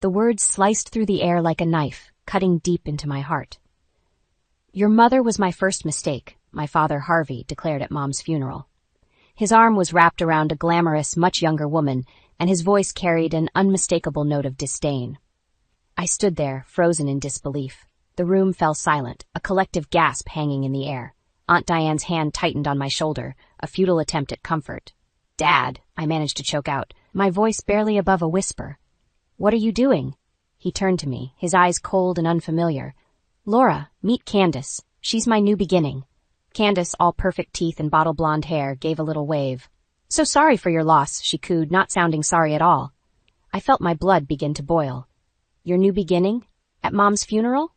The words sliced through the air like a knife, cutting deep into my heart. "Your mother was my first mistake," my father Harvey declared at Mom's funeral. His arm was wrapped around a glamorous, much younger woman, and his voice carried an unmistakable note of disdain. I stood there, frozen in disbelief. The room fell silent, a collective gasp hanging in the air. Aunt Diane's hand tightened on my shoulder, a futile attempt at comfort. "Dad," I managed to choke out, my voice barely above a whisper. "What are you doing?" He turned to me, his eyes cold and unfamiliar. "Laura, meet Candace. She's my new beginning." Candace, all perfect teeth and bottle blonde hair, gave a little wave. "So sorry for your loss," she cooed, not sounding sorry at all. I felt my blood begin to boil. "Your new beginning? At Mom's funeral?"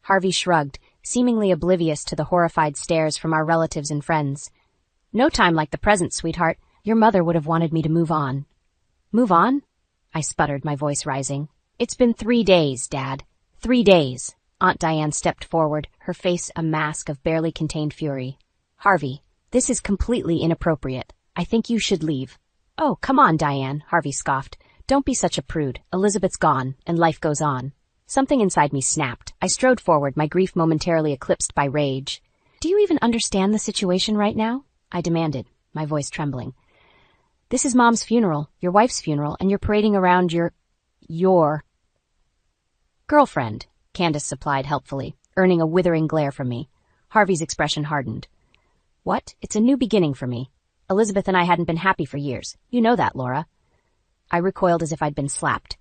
Harvey shrugged, seemingly oblivious to the horrified stares from our relatives and friends. "No time like the present, sweetheart. Your mother would have wanted me to move on." "Move on?" I sputtered, my voice rising. "It's been 3 days, Dad. 3 days." Aunt Diane stepped forward, her face a mask of barely contained fury. "Harvey, this is completely inappropriate. I think you should leave." "Oh, come on, Diane," Harvey scoffed. "Don't be such a prude. Elizabeth's gone, and life goes on." Something inside me snapped. I strode forward, my grief momentarily eclipsed by rage. "Do you even understand the situation right now?" I demanded, my voice trembling. "This is Mom's funeral, your wife's funeral, and you're parading around your girlfriend," Candace supplied helpfully, earning a withering glare from me. Harvey's expression hardened. "What? It's a new beginning for me. Elizabeth and I hadn't been happy for years. You know that, Laura." I recoiled as if I'd been slapped.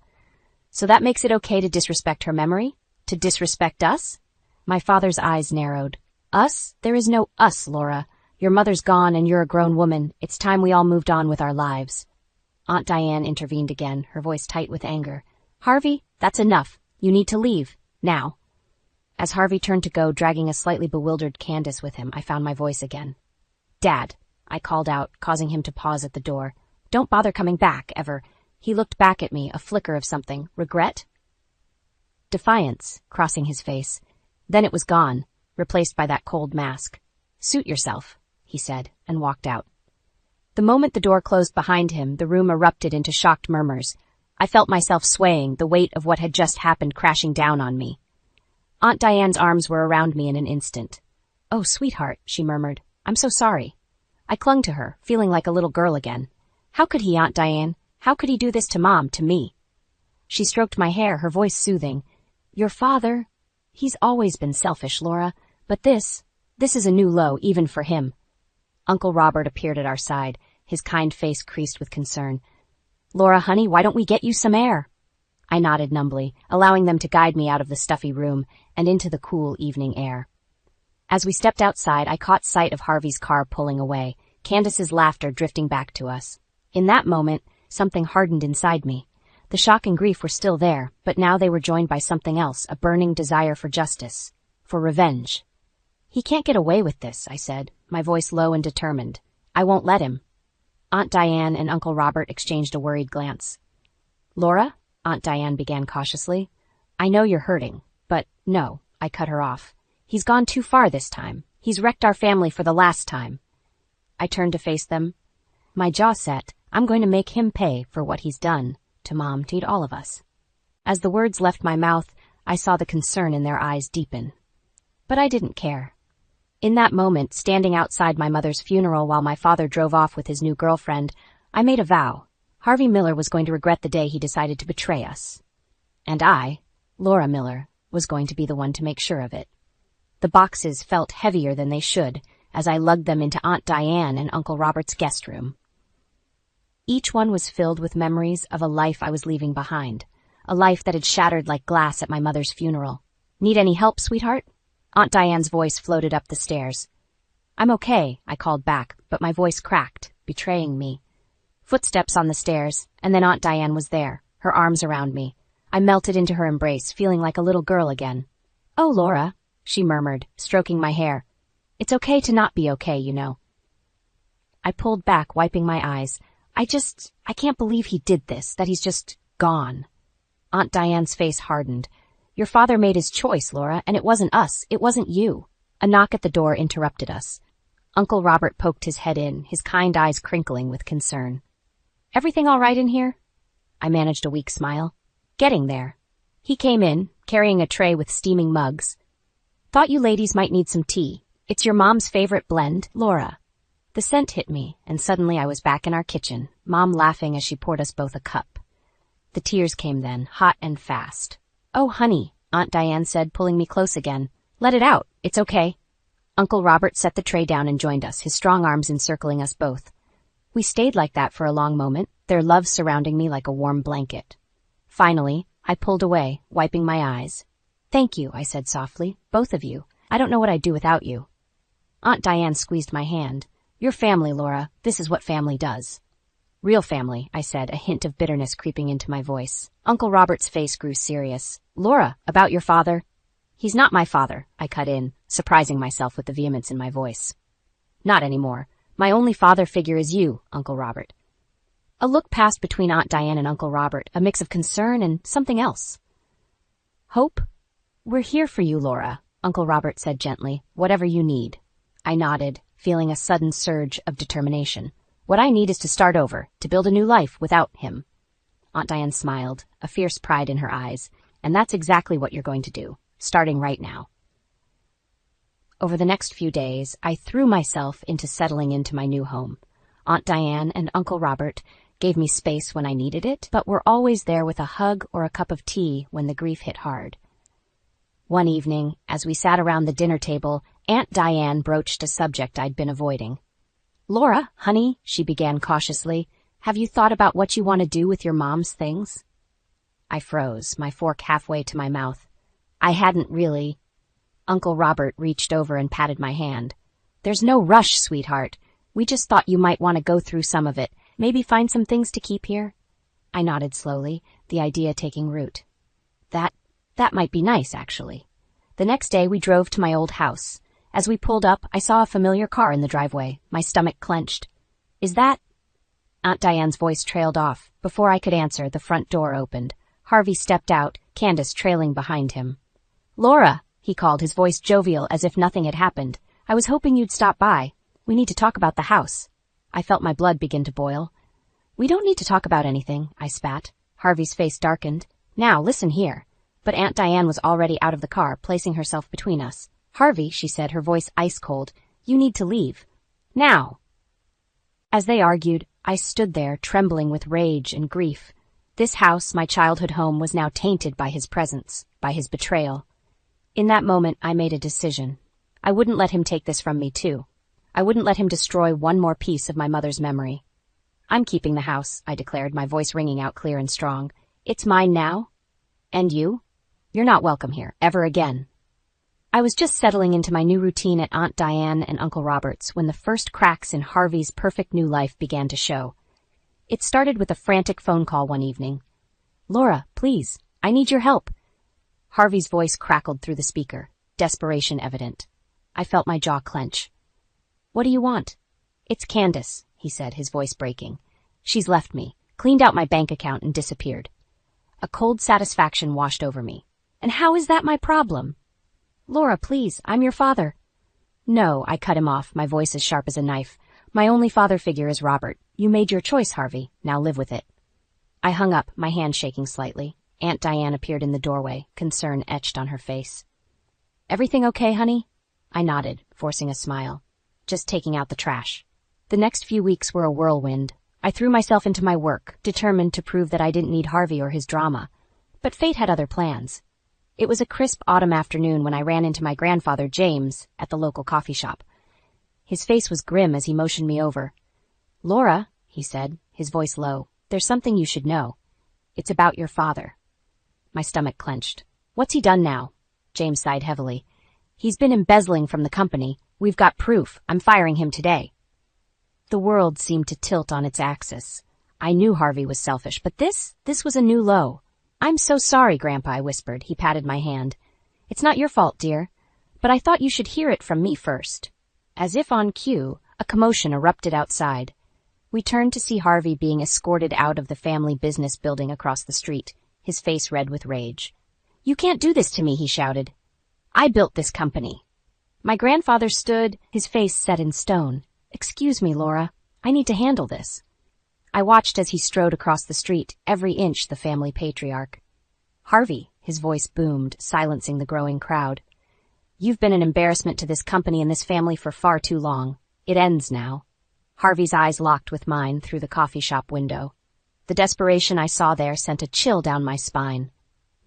"So that makes it okay to disrespect her memory? To disrespect us?" My father's eyes narrowed. "Us? There is no us, Laura. Your mother's gone and you're a grown woman. It's time we all moved on with our lives." Aunt Diane intervened again, her voice tight with anger. "Harvey, that's enough. You need to leave. Now." As Harvey turned to go, dragging a slightly bewildered Candace with him, I found my voice again. "Dad," I called out, causing him to pause at the door. "Don't bother coming back, ever." He looked back at me, a flicker of something. Regret? Defiance, crossing his face. Then it was gone, replaced by that cold mask. "Suit yourself," he said, and walked out. The moment the door closed behind him, the room erupted into shocked murmurs. I felt myself swaying, the weight of what had just happened crashing down on me. Aunt Diane's arms were around me in an instant. "Oh, sweetheart," she murmured. "I'm so sorry." I clung to her, feeling like a little girl again. "How could he, Aunt Diane? How could he do this to Mom, to me?" She stroked my hair, her voice soothing. "Your father, he's always been selfish, Laura, but this is a new low, even for him." Uncle Robert appeared at our side, his kind face creased with concern. "Laura, honey, why don't we get you some air?" I nodded numbly, allowing them to guide me out of the stuffy room and into the cool evening air. As we stepped outside, I caught sight of Harvey's car pulling away, Candace's laughter drifting back to us. In that moment, something hardened inside me. The shock and grief were still there, but now they were joined by something else, a burning desire for justice, for revenge. "He can't get away with this," I said, my voice low and determined. "I won't let him." Aunt Diane and Uncle Robert exchanged a worried glance. "Laura," Aunt Diane began cautiously, "I know you're hurting, but no," I cut her off. "He's gone too far this time. He's wrecked our family for the last time." I turned to face them. My jaw set. I'm going to make him pay for what he's done to Mom, to all of us. As the words left my mouth, I saw the concern in their eyes deepen. But I didn't care. In that moment, standing outside my mother's funeral while my father drove off with his new girlfriend, I made a vow. Harvey Miller was going to regret the day he decided to betray us. And I, Laura Miller, was going to be the one to make sure of it. The boxes felt heavier than they should as I lugged them into Aunt Diane and Uncle Robert's guest room. Each one was filled with memories of a life I was leaving behind, a life that had shattered like glass at my mother's funeral. "Need any help, sweetheart?" Aunt Diane's voice floated up the stairs. "I'm okay," I called back, but my voice cracked, betraying me. Footsteps on the stairs, and then Aunt Diane was there, her arms around me. I melted into her embrace, feeling like a little girl again. "Oh, Laura," she murmured, stroking my hair. "It's okay to not be okay, you know." I pulled back, wiping my eyes. I can't believe he did this, that he's just gone. Aunt Diane's face hardened. "Your father made his choice, Laura, and it wasn't us, it wasn't you." A knock at the door interrupted us. Uncle Robert poked his head in, his kind eyes crinkling with concern. "Everything all right in here?" I managed a weak smile. Getting there. He came in, carrying a tray with steaming mugs. Thought you ladies might need some tea. It's your mom's favorite blend, Laura. The scent hit me, and suddenly I was back in our kitchen, Mom laughing as she poured us both a cup. The tears came then, hot and fast. Oh, honey, Aunt Diane said, pulling me close again. Let it out. It's okay. Uncle Robert set the tray down and joined us, his strong arms encircling us both. We stayed like that for a long moment, their love surrounding me like a warm blanket. Finally, I pulled away, wiping my eyes. Thank you, I said softly, both of you. I don't know what I'd do without you. Aunt Diane squeezed my hand. Your family, Laura. This is what family does. Real family, I said, a hint of bitterness creeping into my voice. Uncle Robert's face grew serious. Laura, about your father? He's not my father, I cut in, surprising myself with the vehemence in my voice. Not anymore. My only father figure is you, Uncle Robert. A look passed between Aunt Diane and Uncle Robert, a mix of concern and something else. Hope? We're here for you, Laura, Uncle Robert said gently. Whatever you need. I nodded, feeling a sudden surge of determination. What I need is to start over, to build a new life without him. Aunt Diane smiled, a fierce pride in her eyes, and that's exactly what you're going to do, starting right now. Over the next few days, I threw myself into settling into my new home. Aunt Diane and Uncle Robert gave me space when I needed it, but were always there with a hug or a cup of tea when the grief hit hard. One evening, as we sat around the dinner table, Aunt Diane broached a subject I'd been avoiding. Laura, honey, she began cautiously, have you thought about what you want to do with your mom's things? I froze, my fork halfway to my mouth. I hadn't really. Uncle Robert reached over and patted my hand. There's no rush, sweetheart. We just thought you might want to go through some of it, maybe find some things to keep here. I nodded slowly, the idea taking root. That might be nice, actually. The next day we drove to my old house. As we pulled up, I saw a familiar car in the driveway. My stomach clenched. Is that? Aunt Diane's voice trailed off. Before I could answer, the front door opened. Harvey stepped out, Candace trailing behind him. Laura, he called, his voice jovial as if nothing had happened. I was hoping you'd stop by. We need to talk about the house. I felt my blood begin to boil. We don't need to talk about anything, I spat. Harvey's face darkened. Now, listen here. But Aunt Diane was already out of the car, placing herself between us. Harvey, she said, her voice ice-cold, you need to leave. Now. As they argued, I stood there, trembling with rage and grief. This house, my childhood home, was now tainted by his presence, by his betrayal. In that moment, I made a decision. I wouldn't let him take this from me, too. I wouldn't let him destroy one more piece of my mother's memory. I'm keeping the house, I declared, my voice ringing out clear and strong. It's mine now. And you? You're not welcome here, ever again. I was just settling into my new routine at Aunt Diane and Uncle Robert's when the first cracks in Harvey's perfect new life began to show. It started with a frantic phone call one evening. Laura, please, I need your help. Harvey's voice crackled through the speaker, desperation evident. I felt my jaw clench. What do you want? It's Candace, he said, his voice breaking. She's left me, cleaned out my bank account and disappeared. A cold satisfaction washed over me. And how is that my problem? Laura, please, I'm your father. No, I cut him off, my voice as sharp as a knife. My only father figure is Robert. You made your choice, Harvey. Now live with it. I hung up, my hand shaking slightly. Aunt Diane appeared in the doorway, concern etched on her face. Everything okay, honey? I nodded, forcing a smile. Just taking out the trash. The next few weeks were a whirlwind. I threw myself into my work, determined to prove that I didn't need Harvey or his drama. But fate had other plans. It was a crisp autumn afternoon when I ran into my grandfather, James, at the local coffee shop. His face was grim as he motioned me over. Laura, he said, his voice low, there's something you should know. It's about your father. My stomach clenched. What's he done now? James sighed heavily. He's been embezzling from the company. We've got proof. I'm firing him today. The world seemed to tilt on its axis. I knew Harvey was selfish, but this was a new low. I'm so sorry, Grandpa, I whispered. He patted my hand. It's not your fault, dear, but I thought you should hear it from me first. As if on cue, a commotion erupted outside. We turned to see Harvey being escorted out of the family business building across the street, his face red with rage. You can't do this to me, he shouted. I built this company. My grandfather stood, his face set in stone. Excuse me, Laura. I need to handle this. I watched as he strode across the street, every inch the family patriarch. Harvey, his voice boomed, silencing the growing crowd. You've been an embarrassment to this company and this family for far too long. It ends now. Harvey's eyes locked with mine through the coffee shop window. The desperation I saw there sent a chill down my spine.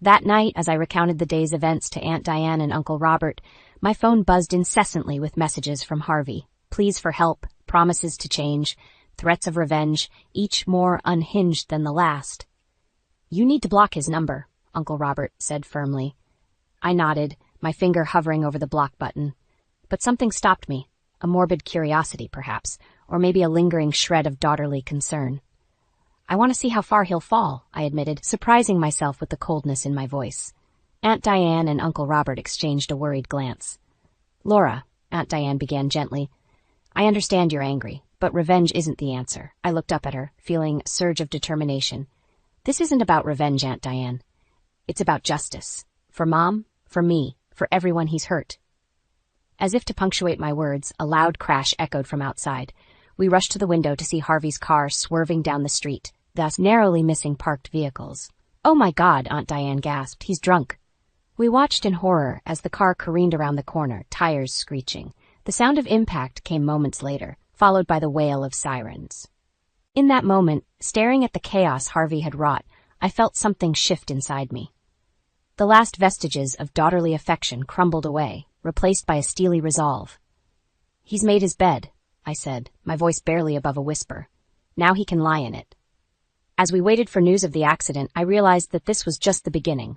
That night, as I recounted the day's events to Aunt Diane and Uncle Robert, my phone buzzed incessantly with messages from Harvey. Pleas for help, promises to change, threats of revenge, each more unhinged than the last. You need to block his number, Uncle Robert said firmly. I nodded, my finger hovering over the block button. But something stopped me. A morbid curiosity, perhaps, or maybe a lingering shred of daughterly concern. I want to see how far he'll fall, I admitted, surprising myself with the coldness in my voice. Aunt Diane and Uncle Robert exchanged a worried glance. Laura, Aunt Diane began gently, I understand you're angry, but revenge isn't the answer. I looked up at her, feeling a surge of determination. This isn't about revenge, Aunt Diane. It's about justice. For Mom, for me, for everyone he's hurt. As if to punctuate my words, a loud crash echoed from outside. We rushed to the window to see Harvey's car swerving down the street, thus narrowly missing parked vehicles. Oh my God, Aunt Diane gasped. He's drunk. We watched in horror as the car careened around the corner, tires screeching. The sound of impact came moments later, followed by the wail of sirens. In that moment, staring at the chaos Harvey had wrought, I felt something shift inside me. The last vestiges of daughterly affection crumbled away, replaced by a steely resolve. He's made his bed, I said, my voice barely above a whisper. Now he can lie in it. As we waited for news of the accident, I realized that this was just the beginning.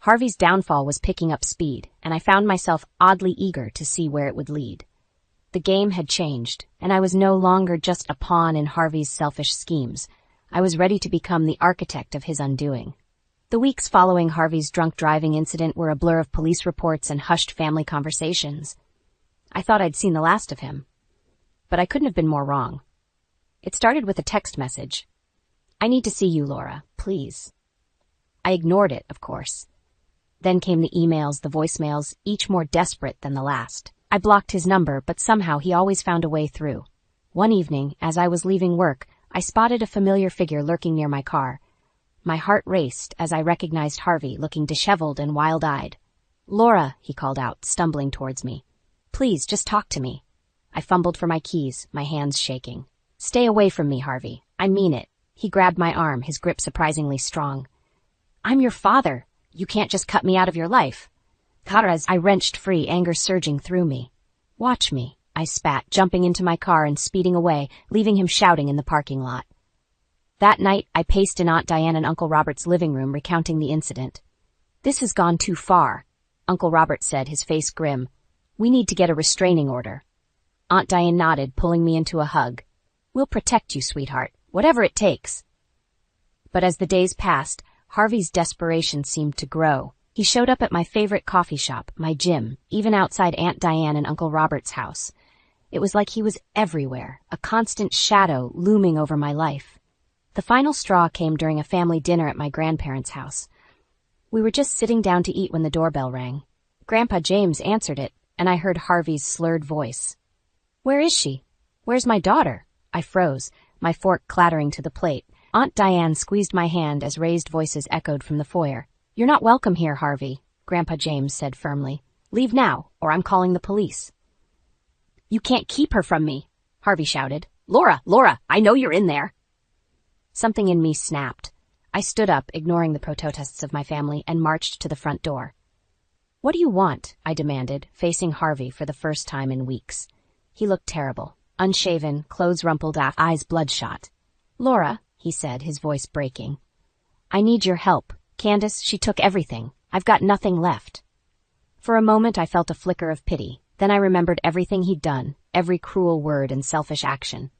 Harvey's downfall was picking up speed, and I found myself oddly eager to see where it would lead. The game had changed, and I was no longer just a pawn in Harvey's selfish schemes. I was ready to become the architect of his undoing. The weeks following Harvey's drunk driving incident were a blur of police reports and hushed family conversations. I thought I'd seen the last of him. But I couldn't have been more wrong. It started with a text message. I need to see you, Laura, please. I ignored it, of course. Then came the emails, the voicemails, each more desperate than the last. I blocked his number, but somehow he always found a way through. One evening, as I was leaving work, I spotted a familiar figure lurking near my car. My heart raced as I recognized Harvey, looking disheveled and wild-eyed. Laura, he called out, stumbling towards me. Please, just talk to me. I fumbled for my keys, my hands shaking. Stay away from me, Harvey. I mean it. He grabbed my arm, his grip surprisingly strong. I'm your father. You can't just cut me out of your life. As I wrenched free, anger surging through me. Watch me, I spat, jumping into my car and speeding away, leaving him shouting in the parking lot. That night, I paced in Aunt Diane and Uncle Robert's living room, recounting the incident. This has gone too far, Uncle Robert said, his face grim. We need to get a restraining order. Aunt Diane nodded, pulling me into a hug. We'll protect you, sweetheart, whatever it takes. But as the days passed, Harvey's desperation seemed to grow. He showed up at my favorite coffee shop, my gym, even outside Aunt Diane and Uncle Robert's house. It was like he was everywhere, a constant shadow looming over my life. The final straw came during a family dinner at my grandparents' house. We were just sitting down to eat when the doorbell rang. Grandpa James answered it, and I heard Harvey's slurred voice. Where is she? Where's my daughter? I froze, my fork clattering to the plate. Aunt Diane squeezed my hand as raised voices echoed from the foyer. You're not welcome here, Harvey, Grandpa James said firmly. Leave now, or I'm calling the police. You can't keep her from me, Harvey shouted. Laura, I know you're in there. Something in me snapped. I stood up, ignoring the protests of my family, and marched to the front door. What do you want? I demanded, facing Harvey for the first time in weeks. He looked terrible, unshaven, clothes rumpled, eyes bloodshot. Laura, he said, his voice breaking. I need your help. Candace, she took everything. I've got nothing left. For a moment I felt a flicker of pity. Then I remembered everything he'd done, every cruel word and selfish action.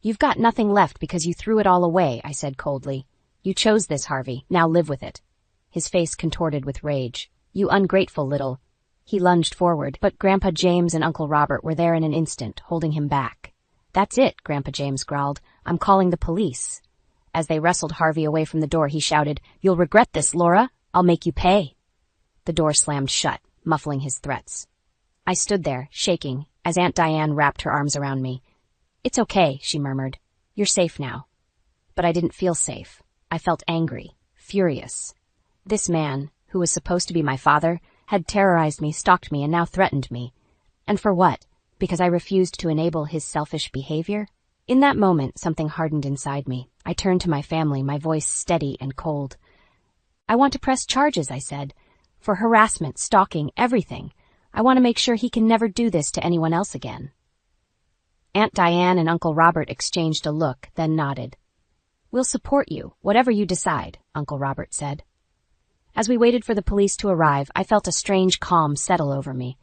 You've got nothing left because you threw it all away, I said coldly. You chose this, Harvey. Now live with it. His face contorted with rage. You ungrateful little... He lunged forward, but Grandpa James and Uncle Robert were there in an instant, holding him back. That's it, Grandpa James growled. I'm calling the police. As they wrestled Harvey away from the door, he shouted, You'll regret this, Laura. I'll make you pay. The door slammed shut, muffling his threats. I stood there, shaking, as Aunt Diane wrapped her arms around me. It's okay, she murmured. You're safe now. But I didn't feel safe. I felt angry, furious. This man, who was supposed to be my father, had terrorized me, stalked me, and now threatened me. And for what? Because I refused to enable his selfish behavior? In that moment, something hardened inside me. I turned to my family, my voice steady and cold. I want to press charges, I said, for harassment, stalking, everything. I want to make sure he can never do this to anyone else again. Aunt Diane and Uncle Robert exchanged a look, then nodded. We'll support you, whatever you decide, Uncle Robert said. As we waited for the police to arrive, I felt a strange calm settle over me.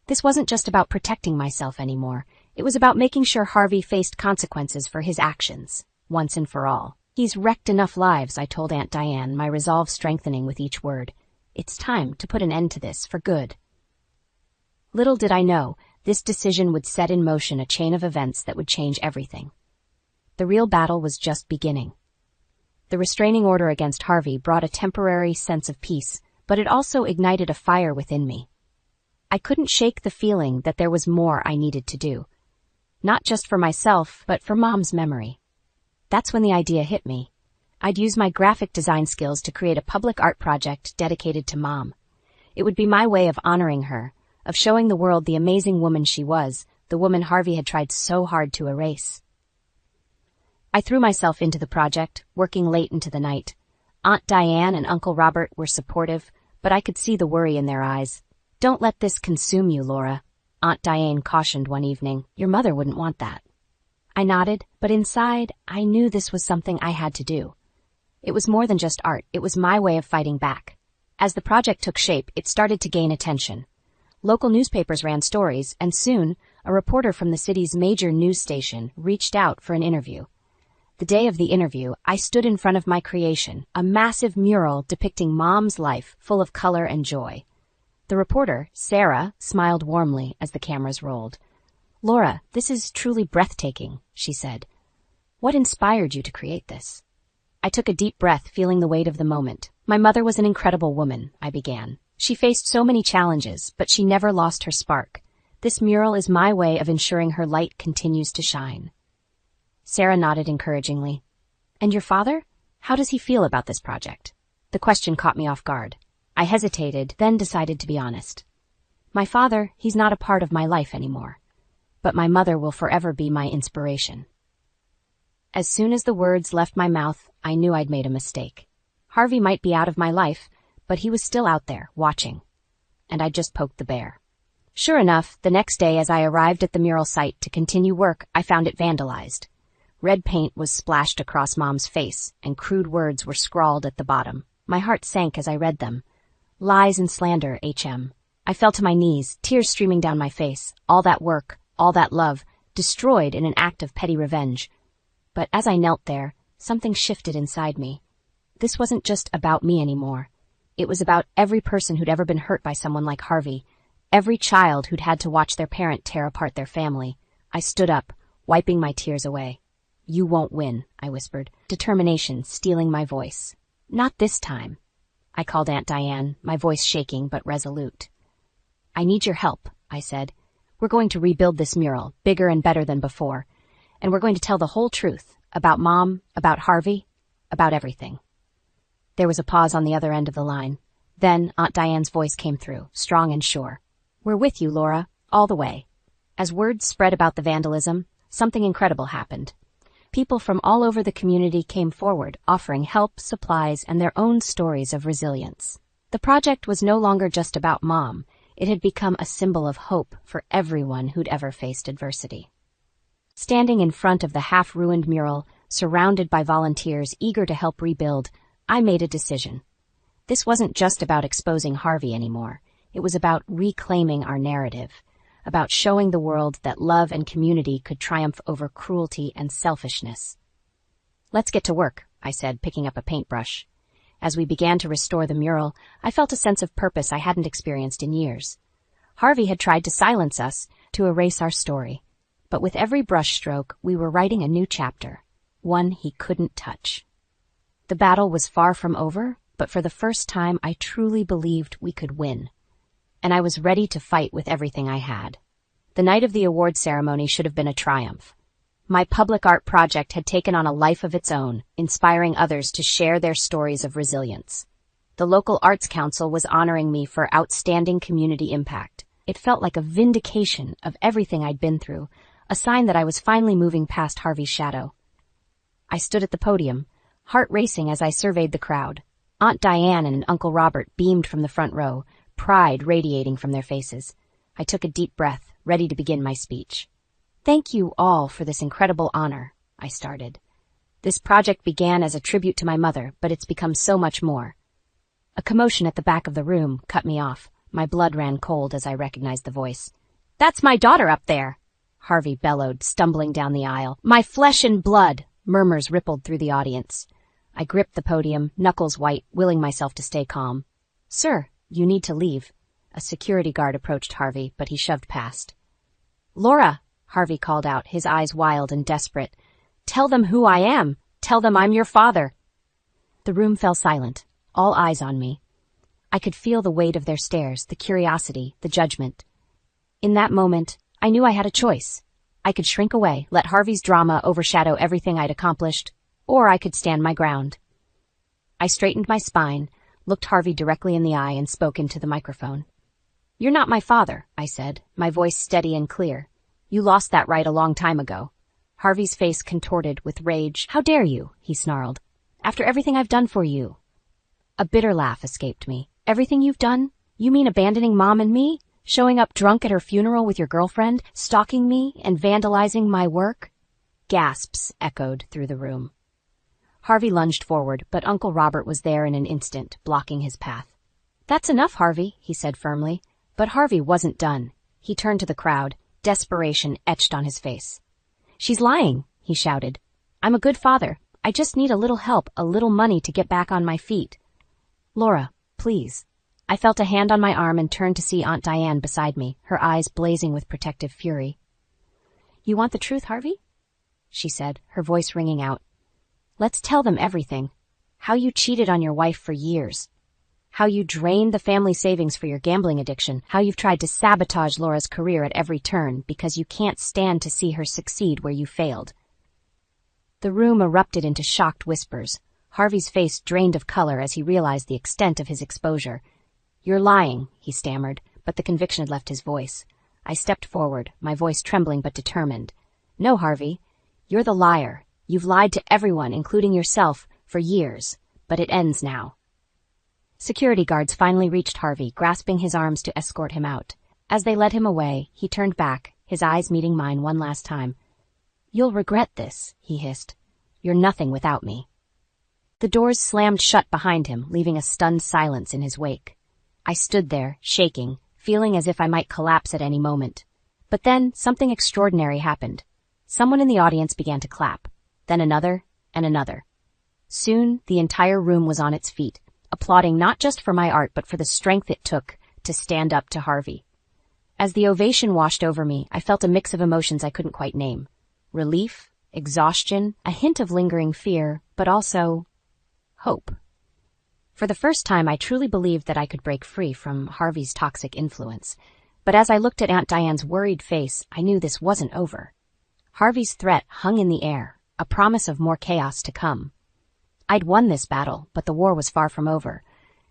This wasn't just about protecting myself anymore. It was about making sure Harvey faced consequences for his actions, once and for all. He's wrecked enough lives, I told Aunt Diane, my resolve strengthening with each word. It's time to put an end to this for good. Little did I know, this decision would set in motion a chain of events that would change everything. The real battle was just beginning. The restraining order against Harvey brought a temporary sense of peace, but it also ignited a fire within me. I couldn't shake the feeling that there was more I needed to do. Not just for myself, but for Mom's memory. That's when the idea hit me. I'd use my graphic design skills to create a public art project dedicated to Mom. It would be my way of honoring her, of showing the world the amazing woman she was, the woman Harvey had tried so hard to erase. I threw myself into the project, working late into the night. Aunt Diane and Uncle Robert were supportive, but I could see the worry in their eyes. Don't let this consume you, Laura, Aunt Diane cautioned one evening. Your mother wouldn't want that. I nodded, but inside, I knew this was something I had to do. It was more than just art, it was my way of fighting back. As the project took shape, it started to gain attention. Local newspapers ran stories, and soon, a reporter from the city's major news station reached out for an interview. The day of the interview, I stood in front of my creation, a massive mural depicting Mom's life, full of color and joy. The reporter, Sarah, smiled warmly as the cameras rolled. Laura, this is truly breathtaking, she said. What inspired you to create this? I took a deep breath, feeling the weight of the moment. My mother was an incredible woman, I began. She faced so many challenges, but she never lost her spark. This mural is my way of ensuring her light continues to shine. Sarah nodded encouragingly. And your father? How does he feel about this project? The question caught me off guard. I hesitated, then decided to be honest. My father, he's not a part of my life anymore. But my mother will forever be my inspiration. As soon as the words left my mouth, I knew I'd made a mistake. Harvey might be out of my life, but he was still out there, watching. And I just poked the bear. Sure enough, the next day as I arrived at the mural site to continue work, I found it vandalized. Red paint was splashed across Mom's face, and crude words were scrawled at the bottom. My heart sank as I read them. Lies and slander, HM. I fell to my knees, tears streaming down my face. All that work, all that love, destroyed in an act of petty revenge. But as I knelt there, something shifted inside me. This wasn't just about me anymore. It was about every person who'd ever been hurt by someone like Harvey, every child who'd had to watch their parent tear apart their family. I stood up, wiping my tears away. You won't win, I whispered, determination stealing my voice. Not this time. I called Aunt Diane, my voice shaking but resolute. I need your help, I said. We're going to rebuild this mural, bigger and better than before. And we're going to tell the whole truth, about Mom, about Harvey, about everything. There was a pause on the other end of the line. Then Aunt Diane's voice came through, strong and sure. We're with you, Laura, all the way. As word spread about the vandalism, something incredible happened. People from all over the community came forward, offering help, supplies, and their own stories of resilience. The project was no longer just about Mom. It had become a symbol of hope for everyone who'd ever faced adversity. Standing in front of the half-ruined mural, surrounded by volunteers eager to help rebuild, I made a decision. This wasn't just about exposing Harvey anymore. It was about reclaiming our narrative, about showing the world that love and community could triumph over cruelty and selfishness. Let's get to work, I said, picking up a paintbrush. As we began to restore the mural, I felt a sense of purpose I hadn't experienced in years. Harvey had tried to silence us, to erase our story. But with every brushstroke, we were writing a new chapter, one he couldn't touch. The battle was far from over, but for the first time I truly believed we could win. And I was ready to fight with everything I had. The night of the award ceremony should have been a triumph. My public art project had taken on a life of its own, inspiring others to share their stories of resilience. The local arts council was honoring me for outstanding community impact. It felt like a vindication of everything I'd been through, a sign that I was finally moving past Harvey's shadow. I stood at the podium, heart racing as I surveyed the crowd. Aunt Diane and Uncle Robert beamed from the front row, pride radiating from their faces. I took a deep breath, ready to begin my speech. "Thank you all for this incredible honor," I started. "This project began as a tribute to my mother, but it's become so much more." A commotion at the back of the room cut me off. My blood ran cold as I recognized the voice. "That's my daughter up there," Harvey bellowed, stumbling down the aisle. "My flesh and blood," murmurs rippled through the audience. I gripped the podium, knuckles white, willing myself to stay calm. "Sir, you need to leave." A security guard approached Harvey, but he shoved past. "Laura," Harvey called out, his eyes wild and desperate. "Tell them who I am. Tell them I'm your father." The room fell silent, all eyes on me. I could feel the weight of their stares, the curiosity, the judgment. In that moment, I knew I had a choice. I could shrink away, let Harvey's drama overshadow everything I'd accomplished, or I could stand my ground. I straightened my spine, looked Harvey directly in the eye, and spoke into the microphone. "You're not my father," I said, my voice steady and clear. "You lost that right a long time ago." Harvey's face contorted with rage. "How dare you?" he snarled. "After everything I've done for you." A bitter laugh escaped me. "Everything you've done? You mean abandoning Mom and me? Showing up drunk at her funeral with your girlfriend? Stalking me and vandalizing my work?" Gasps echoed through the room. Harvey lunged forward, but Uncle Robert was there in an instant, blocking his path. "That's enough, Harvey," he said firmly. But Harvey wasn't done. He turned to the crowd, desperation etched on his face. "She's lying," he shouted. "I'm a good father. I just need a little help, a little money to get back on my feet." "Laura, please." I felt a hand on my arm and turned to see Aunt Diane beside me, her eyes blazing with protective fury. "You want the truth, Harvey?" she said, her voice ringing out. "Let's tell them everything. How you cheated on your wife for years. How you drained the family savings for your gambling addiction. How you've tried to sabotage Laura's career at every turn because you can't stand to see her succeed where you failed." The room erupted into shocked whispers. Harvey's face drained of color as he realized the extent of his exposure. "You're lying," he stammered, but the conviction had left his voice. I stepped forward, my voice trembling but determined. "No, Harvey, you're the liar. You've lied to everyone, including yourself, for years, but it ends now." Security guards finally reached Harvey, grasping his arms to escort him out. As they led him away, he turned back, his eyes meeting mine one last time. "You'll regret this," he hissed. "You're nothing without me." The doors slammed shut behind him, leaving a stunned silence in his wake. I stood there, shaking, feeling as if I might collapse at any moment. But then something extraordinary happened. Someone in the audience began to clap, then another and another. Soon, the entire room was on its feet, applauding not just for my art but for the strength it took to stand up to Harvey. As the ovation washed over me, I felt a mix of emotions I couldn't quite name. Relief, exhaustion, a hint of lingering fear, but also hope. For the first time, I truly believed that I could break free from Harvey's toxic influence. But as I looked at Aunt Diane's worried face, I knew this wasn't over. Harvey's threat hung in the air, a promise of more chaos to come. I'd won this battle, but the war was far from over,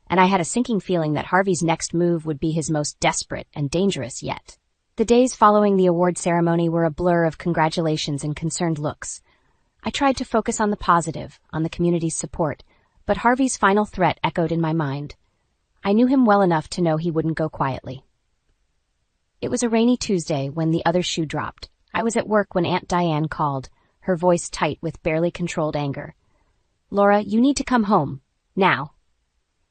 and I had a sinking feeling that Harvey's next move would be his most desperate and dangerous yet. The days following the award ceremony were a blur of congratulations and concerned looks. I tried to focus on the positive, on the community's support, but Harvey's final threat echoed in my mind. I knew him well enough to know he wouldn't go quietly. It was a rainy Tuesday when the other shoe dropped. I was at work when Aunt Diane called, her voice tight with barely controlled anger. "Laura, you need to come home. Now."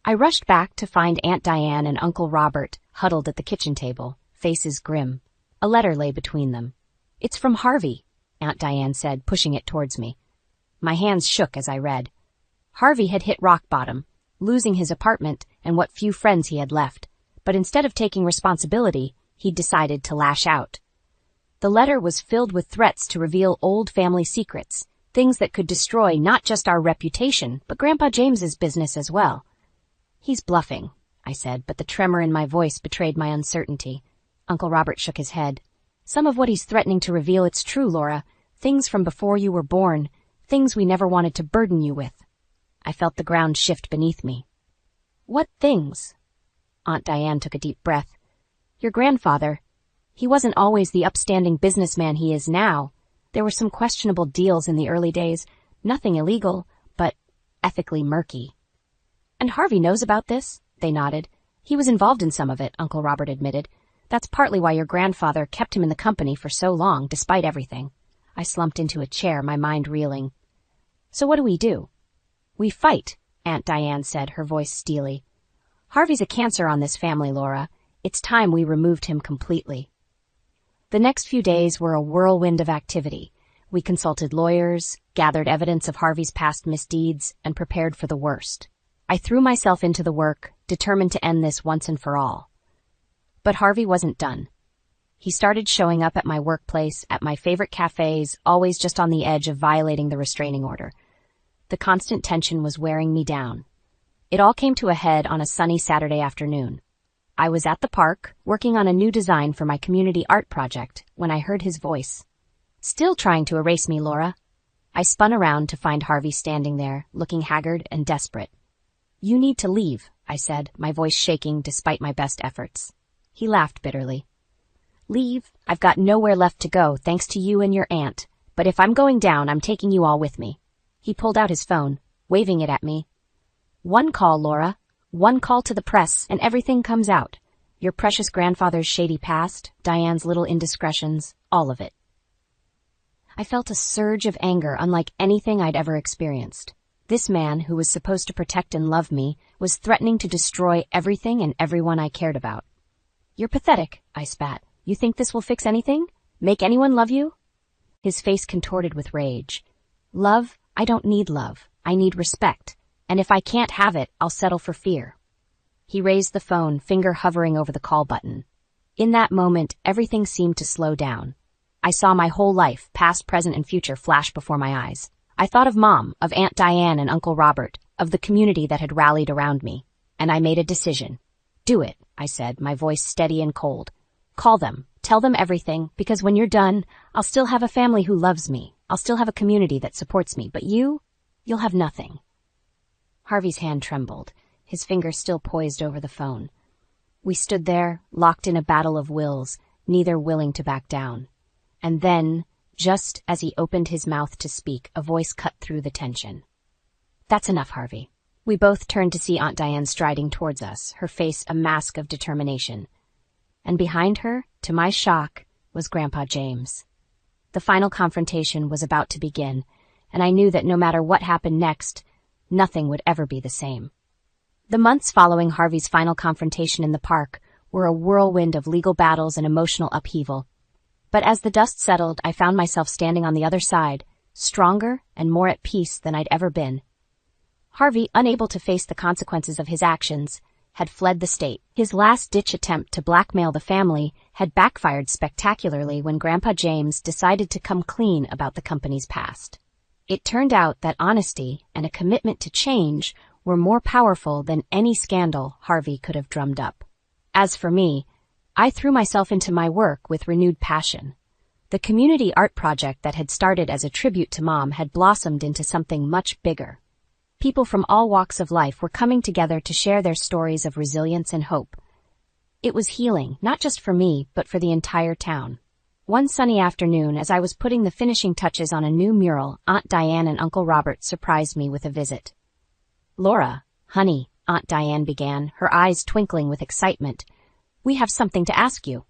I rushed back to find Aunt Diane and Uncle Robert huddled at the kitchen table, faces grim. A letter lay between them. "It's from Harvey," Aunt Diane said, pushing it towards me. My hands shook as I read. Harvey had hit rock bottom, losing his apartment and what few friends he had left, but instead of taking responsibility, he'd decided to lash out. The letter was filled with threats to reveal old family secrets, things that could destroy not just our reputation, but Grandpa James's business as well. "He's bluffing," I said, but the tremor in my voice betrayed my uncertainty. Uncle Robert shook his head. "Some of what he's threatening to reveal, it's true, Laura. Things from before you were born, things we never wanted to burden you with." I felt the ground shift beneath me. What things? Aunt Diane took a deep breath. Your grandfather. He wasn't always the upstanding businessman he is now. There were some questionable deals in the early days, nothing illegal, but ethically murky. And Harvey knows about this? They nodded. He was involved in some of it, Uncle Robert admitted. That's partly why your grandfather kept him in the company for so long, despite everything. I slumped into a chair, my mind reeling. So what do? We fight, Aunt Diane said, her voice steely. Harvey's a cancer on this family, Laura. It's time we removed him completely. The next few days were a whirlwind of activity. We consulted lawyers, gathered evidence of Harvey's past misdeeds, and prepared for the worst. I threw myself into the work, determined to end this once and for all. But Harvey wasn't done. He started showing up at my workplace, at my favorite cafes, always just on the edge of violating the restraining order. The constant tension was wearing me down. It all came to a head on a sunny Saturday afternoon. I was at the park, working on a new design for my community art project, when I heard his voice. Still trying to erase me, Laura. I spun around to find Harvey standing there, looking haggard and desperate. You need to leave, I said, my voice shaking despite my best efforts. He laughed bitterly. Leave? I've got nowhere left to go, thanks to you and your aunt. But if I'm going down, I'm taking you all with me. He pulled out his phone, waving it at me. One call, Laura. One call to the press, and everything comes out. Your precious grandfather's shady past, Diane's little indiscretions, all of it. I felt a surge of anger unlike anything I'd ever experienced. This man, who was supposed to protect and love me, was threatening to destroy everything and everyone I cared about. You're pathetic, I spat. You think this will fix anything? Make anyone love you? His face contorted with rage. Love? I don't need love. I need respect. And if I can't have it, I'll settle for fear. He raised the phone, finger hovering over the call button. In that moment, everything seemed to slow down. I saw my whole life, past, present, and future, flash before my eyes. I thought of Mom, of Aunt Diane and Uncle Robert, of the community that had rallied around me. And I made a decision. Do it, I said, my voice steady and cold. Call them. Tell them everything, because when you're done, I'll still have a family who loves me. I'll still have a community that supports me. But you'll have nothing. Harvey's hand trembled, his finger still poised over the phone. We stood there, locked in a battle of wills, neither willing to back down. And then, just as he opened his mouth to speak, a voice cut through the tension. That's enough, Harvey. We both turned to see Aunt Diane striding towards us, her face a mask of determination. And behind her, to my shock, was Grandpa James. The final confrontation was about to begin, and I knew that no matter what happened next, nothing would ever be the same. The months following Harvey's final confrontation in the park were a whirlwind of legal battles and emotional upheaval. But as the dust settled, I found myself standing on the other side, stronger and more at peace than I'd ever been. Harvey, unable to face the consequences of his actions, had fled the state. His last-ditch attempt to blackmail the family had backfired spectacularly when Grandpa James decided to come clean about the company's past. It turned out that honesty and a commitment to change were more powerful than any scandal Harvey could have drummed up. As for me, I threw myself into my work with renewed passion. The community art project that had started as a tribute to Mom had blossomed into something much bigger. People from all walks of life were coming together to share their stories of resilience and hope. It was healing, not just for me, but for the entire town. One sunny afternoon, as I was putting the finishing touches on a new mural, Aunt Diane and Uncle Robert surprised me with a visit. Laura, honey, Aunt Diane began, her eyes twinkling with excitement. We have something to ask you.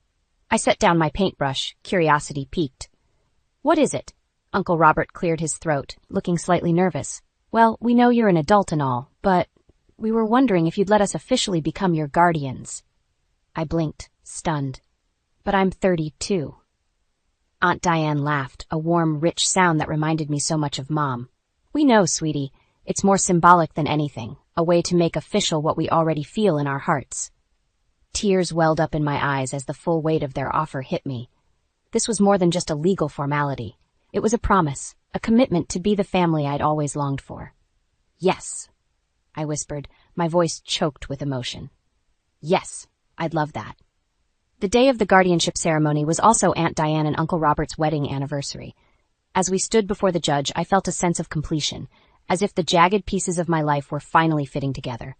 I set down my paintbrush, curiosity piqued. What is it? Uncle Robert cleared his throat, looking slightly nervous. Well, we know you're an adult and all, but we were wondering if you'd let us officially become your guardians. I blinked, stunned. But I'm 32. Aunt Diane laughed, a warm, rich sound that reminded me so much of Mom. We know, sweetie. It's more symbolic than anything, a way to make official what we already feel in our hearts. Tears welled up in my eyes as the full weight of their offer hit me. This was more than just a legal formality. It was a promise, a commitment to be the family I'd always longed for. Yes, I whispered, my voice choked with emotion. Yes, I'd love that. The day of the guardianship ceremony was also Aunt Diane and Uncle Robert's wedding anniversary. As we stood before the judge, I felt a sense of completion, as if the jagged pieces of my life were finally fitting together.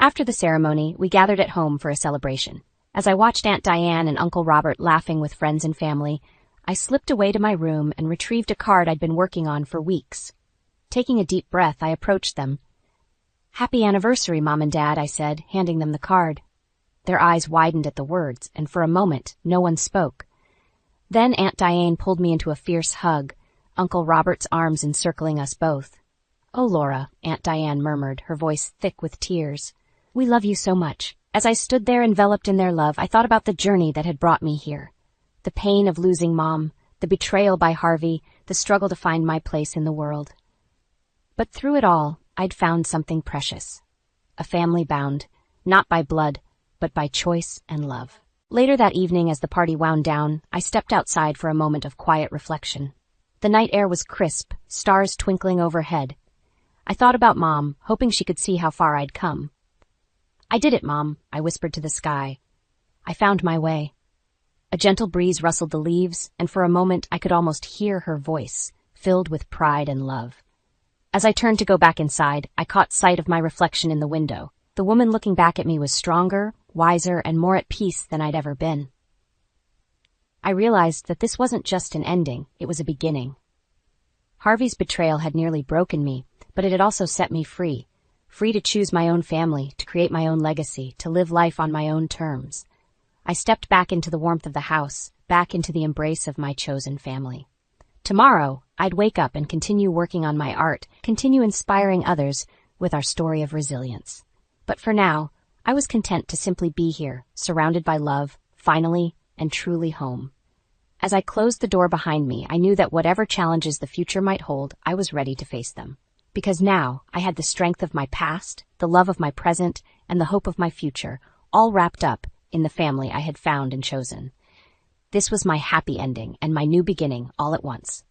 After the ceremony, we gathered at home for a celebration. As I watched Aunt Diane and Uncle Robert laughing with friends and family, I slipped away to my room and retrieved a card I'd been working on for weeks. Taking a deep breath, I approached them. "Happy anniversary, Mom and Dad," I said, handing them the card. Their eyes widened at the words, and for a moment, no one spoke. Then Aunt Diane pulled me into a fierce hug, Uncle Robert's arms encircling us both. "Oh, Laura," Aunt Diane murmured, her voice thick with tears. "We love you so much." As I stood there enveloped in their love, I thought about the journey that had brought me here. The pain of losing Mom, the betrayal by Harvey, the struggle to find my place in the world. But through it all, I'd found something precious. A family bound, not by blood, but by choice and love. Later that evening, as the party wound down, I stepped outside for a moment of quiet reflection. The night air was crisp, stars twinkling overhead. I thought about Mom, hoping she could see how far I'd come. "I did it, Mom," I whispered to the sky. "I found my way." A gentle breeze rustled the leaves, and for a moment I could almost hear her voice, filled with pride and love. As I turned to go back inside, I caught sight of my reflection in the window. The woman looking back at me was stronger, wiser, and more at peace than I'd ever been. I realized that this wasn't just an ending, it was a beginning. Harvey's betrayal had nearly broken me, but it had also set me free. Free to choose my own family, to create my own legacy, to live life on my own terms. I stepped back into the warmth of the house, back into the embrace of my chosen family. Tomorrow, I'd wake up and continue working on my art, continue inspiring others with our story of resilience. But for now, I was content to simply be here, surrounded by love, finally and truly home. As I closed the door behind me, I knew that whatever challenges the future might hold, I was ready to face them. Because now, I had the strength of my past, the love of my present, and the hope of my future, all wrapped up in the family I had found and chosen. This was my happy ending and my new beginning all at once.